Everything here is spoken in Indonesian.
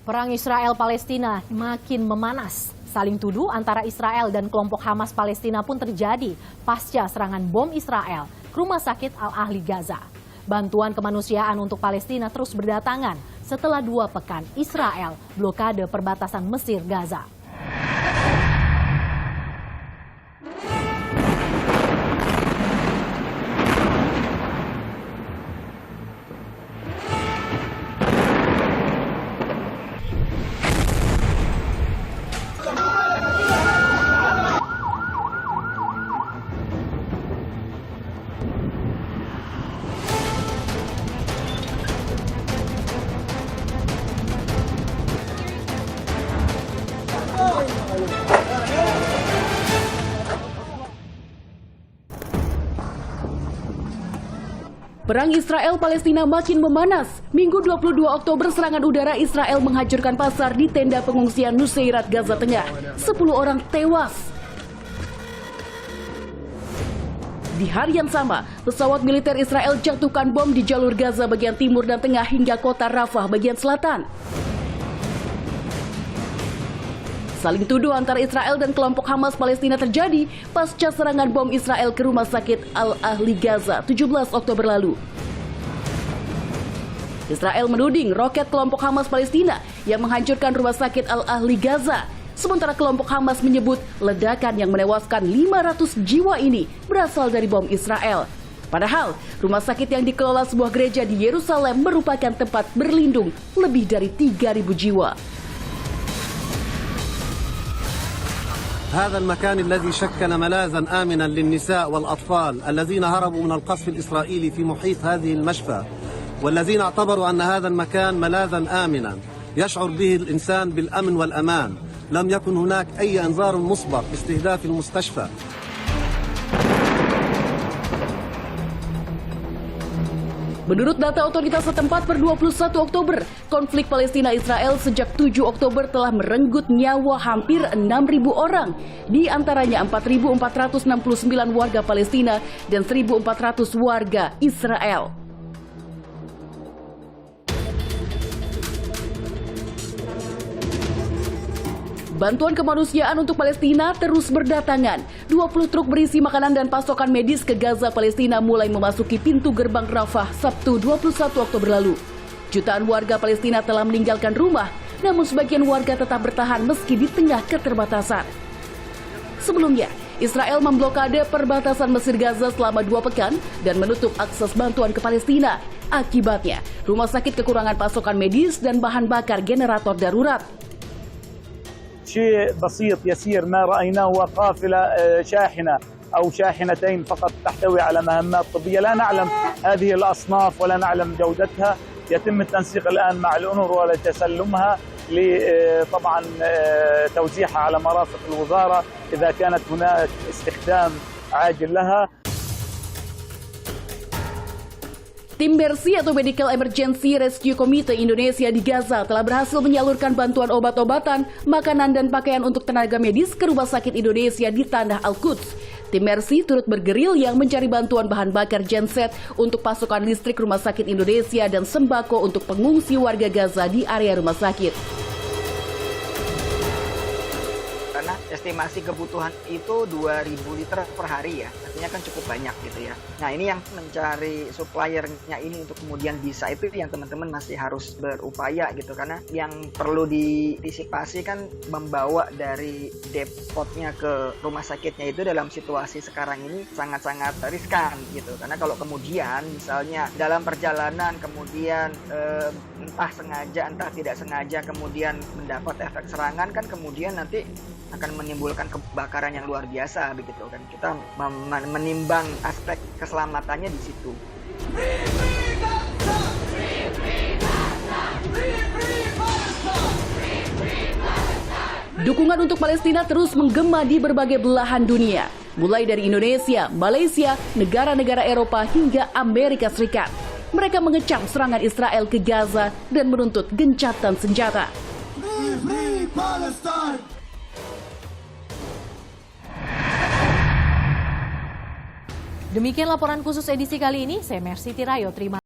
Perang Israel-Palestina makin memanas. Saling tuduh antara Israel dan kelompok Hamas Palestina pun terjadi pasca serangan bom Israel ke rumah sakit Al-Ahli Gaza. Bantuan kemanusiaan untuk Palestina terus berdatangan setelah 2 pekan Israel blokade perbatasan Mesir-Gaza. Perang Israel-Palestina makin memanas. Minggu 22 Oktober serangan udara Israel menghancurkan pasar di tenda pengungsian Nuseirat, Gaza Tengah. 10 orang tewas. Di hari yang sama, pesawat militer Israel jatuhkan bom di jalur Gaza bagian timur dan tengah hingga kota Rafah bagian selatan. Saling tuduh antara Israel dan kelompok Hamas Palestina terjadi pasca serangan bom Israel ke rumah sakit Al-Ahli Gaza 17 Oktober lalu. Israel menuding roket kelompok Hamas Palestina yang menghancurkan rumah sakit Al-Ahli Gaza. Sementara kelompok Hamas menyebut ledakan yang menewaskan 500 jiwa ini berasal dari bom Israel. Padahal, rumah sakit yang dikelola sebuah gereja di Yerusalem merupakan tempat berlindung lebih dari 3.000 jiwa. هذا المكان الذي شكل ملاذا آمنا للنساء والأطفال الذين هربوا من القصف الإسرائيلي في محيط هذه المشفى والذين اعتبروا أن هذا المكان ملاذا آمنا يشعر به الإنسان بالأمن والأمان. لم يكن هناك أي إنذار مسبق باستهداف المستشفى. Menurut data otoritas setempat per 21 Oktober, konflik Palestina-Israel sejak 7 Oktober telah merenggut nyawa hampir 6.000 orang, di antaranya 4.469 warga Palestina dan 1.400 warga Israel. Bantuan kemanusiaan untuk Palestina terus berdatangan. 20 truk berisi makanan dan pasokan medis ke Gaza, Palestina mulai memasuki pintu gerbang Rafah Sabtu 21 Oktober lalu. Jutaan warga Palestina telah meninggalkan rumah, namun sebagian warga tetap bertahan meski di tengah keterbatasan. Sebelumnya, Israel memblokade perbatasan Mesir-Gaza selama 2 pekan dan menutup akses bantuan ke Palestina. Akibatnya, rumah sakit kekurangan pasokan medis dan bahan bakar generator darurat. شيء بسيط يسير ما رأيناه هو قافلة شاحنة أو شاحنتين فقط تحتوي على مهمات طبية. لا نعلم هذه الأصناف ولا نعلم جودتها. يتم التنسيق الآن مع الأونروا لتسلمها طبعا توزيعها على مرافق الوزارة إذا كانت هناك استخدام عاجل لها. Tim Mercy atau Medical Emergency Rescue Committee Indonesia di Gaza telah berhasil menyalurkan bantuan obat-obatan, makanan, dan pakaian untuk tenaga medis ke Rumah Sakit Indonesia di Tanah Al-Quds. Tim Mercy turut bergerilya mencari bantuan bahan bakar genset untuk pasokan listrik Rumah Sakit Indonesia dan sembako untuk pengungsi warga Gaza di area rumah sakit. Karena estimasi kebutuhan itu 2.000 liter per hari ya, artinya kan cukup banyak gitu ya. Nah ini yang mencari suppliernya ini untuk kemudian bisa itu yang teman-teman masih harus berupaya gitu. Karena yang perlu diantisipasi kan membawa dari depotnya ke rumah sakitnya itu dalam situasi sekarang ini sangat-sangat riskan gitu. Karena kalau kemudian misalnya dalam perjalanan kemudian entah sengaja entah tidak sengaja kemudian mendapat efek serangan kan kemudian nanti akan menimbulkan kebakaran yang luar biasa begitu kan. Kita menimbang aspek keselamatannya di situ. Dukungan untuk Palestina terus menggema di berbagai belahan dunia, mulai dari Indonesia, Malaysia, negara-negara Eropa hingga Amerika Serikat. Mereka mengecam serangan Israel ke Gaza dan menuntut gencatan senjata. Demikian laporan khusus edisi kali ini. Saya Mercy Tirayo. Terima